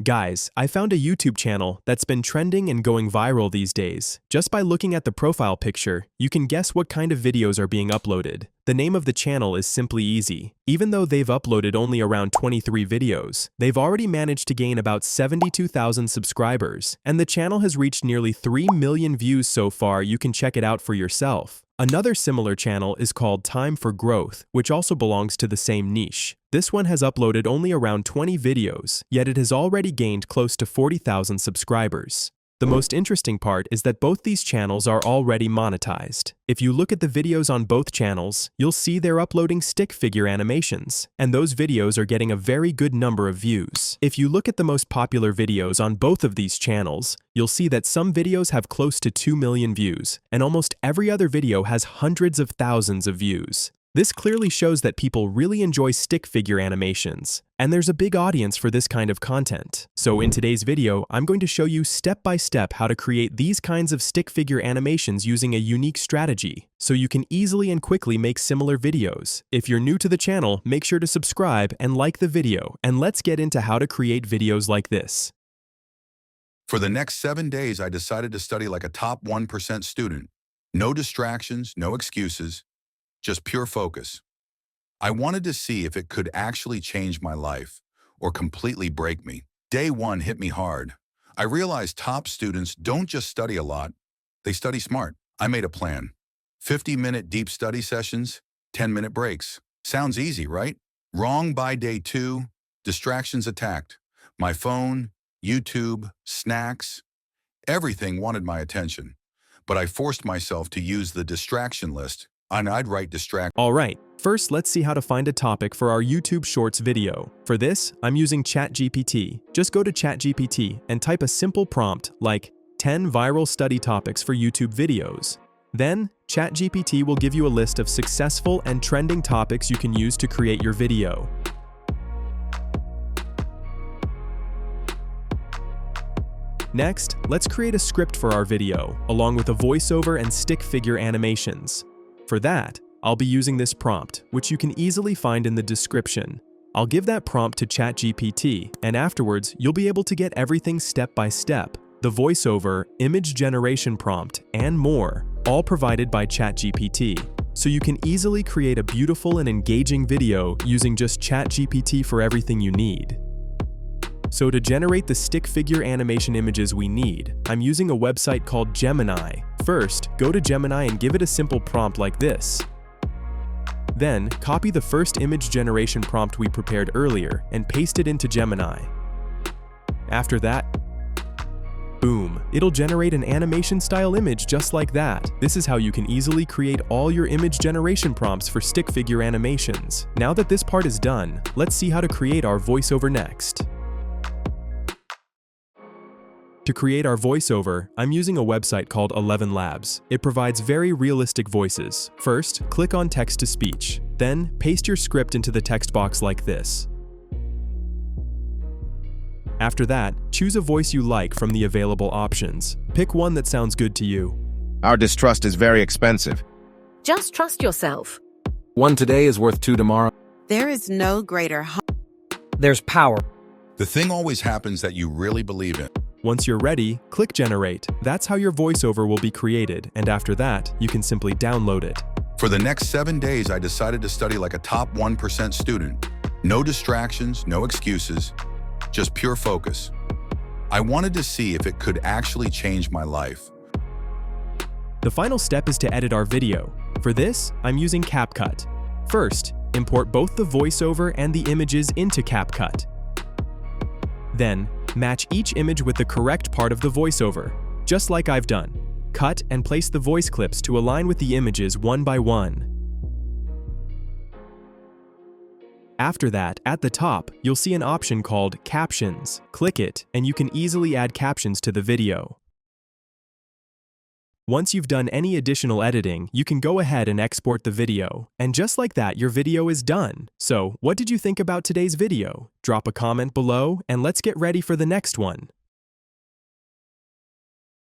Guys, I found a YouTube channel that's been trending and going viral these days. Just by looking at the profile picture, you can guess what kind of videos are being uploaded. The name of the channel is Simply Easy. Even though they've uploaded only around 23 videos, they've already managed to gain about 72,000 subscribers, and the channel has reached nearly 3 million views so far. You can check it out for yourself. Another similar channel is called Time for Growth, which also belongs to the same niche. This one has uploaded only around 20 videos, yet it has already gained close to 40,000 subscribers. The most interesting part is that both these channels are already monetized. If you look at the videos on both channels, you'll see they're uploading stick figure animations, and those videos are getting a very good number of views. If you look at the most popular videos on both of these channels, you'll see that some videos have close to 2 million views, and almost every other video has hundreds of thousands of views. This clearly shows that people really enjoy stick figure animations, and there's a big audience for this kind of content. So in today's video, I'm going to show you step by step how to create these kinds of stick figure animations using a unique strategy, so you can easily and quickly make similar videos. If you're new to the channel, make sure to subscribe and like the video, and let's get into how to create videos like this. For the next 7 days, I decided to study like a top 1% student. No distractions, no excuses. Just pure focus. I wanted to see if it could actually change my life or completely break me. Day 1 hit me hard. I realized top students don't just study a lot, they study smart. I made a plan. 50-minute deep study sessions, 10-minute breaks. Sounds easy, right? Wrong by day 2, distractions attacked. My phone, YouTube, snacks, everything wanted my attention. But I forced myself to use the distraction list. And I'd write Alright, first let's see how to find a topic for our YouTube Shorts video. For this, I'm using ChatGPT. Just go to ChatGPT and type a simple prompt like 10 viral study topics for YouTube videos. Then, ChatGPT will give you a list of successful and trending topics you can use to create your video. Next, let's create a script for our video, along with a voiceover and stick figure animations. For that, I'll be using this prompt, which you can easily find in the description. I'll give that prompt to ChatGPT, and afterwards, you'll be able to get everything step by step. The voiceover, image generation prompt, and more, all provided by ChatGPT. So you can easily create a beautiful and engaging video using just ChatGPT for everything you need. So to generate the stick figure animation images we need, I'm using a website called Gemini. First, go to Gemini and give it a simple prompt like this. Then, copy the first image generation prompt we prepared earlier and paste it into Gemini. After that, boom, it'll generate an animation style image just like that. This is how you can easily create all your image generation prompts for stick figure animations. Now that this part is done, let's see how to create our voiceover next. To create our voiceover, I'm using a website called 11 Labs. It provides very realistic voices. First, click on text-to-speech. Then, paste your script into the text box like this. After that, choose a voice you like from the available options. Pick one that sounds good to you. Our distrust is very expensive. Just trust yourself. One today is worth 2 tomorrow. There is no greater There's power. The thing always happens that you really believe in. Once you're ready, click Generate. That's how your voiceover will be created, and after that, you can simply download it. For the next 7 days, I decided to study like a top 1% student. No distractions, no excuses, just pure focus. I wanted to see if it could actually change my life. The final step is to edit our video. For this, I'm using CapCut. First, import both the voiceover and the images into CapCut. Then, match each image with the correct part of the voiceover, just like I've done. Cut and place the voice clips to align with the images one by one. After that, at the top, you'll see an option called Captions. Click it, and you can easily add captions to the video. Once you've done any additional editing, you can go ahead and export the video. And just like that, your video is done. So, what did you think about today's video? Drop a comment below, and let's get ready for the next one.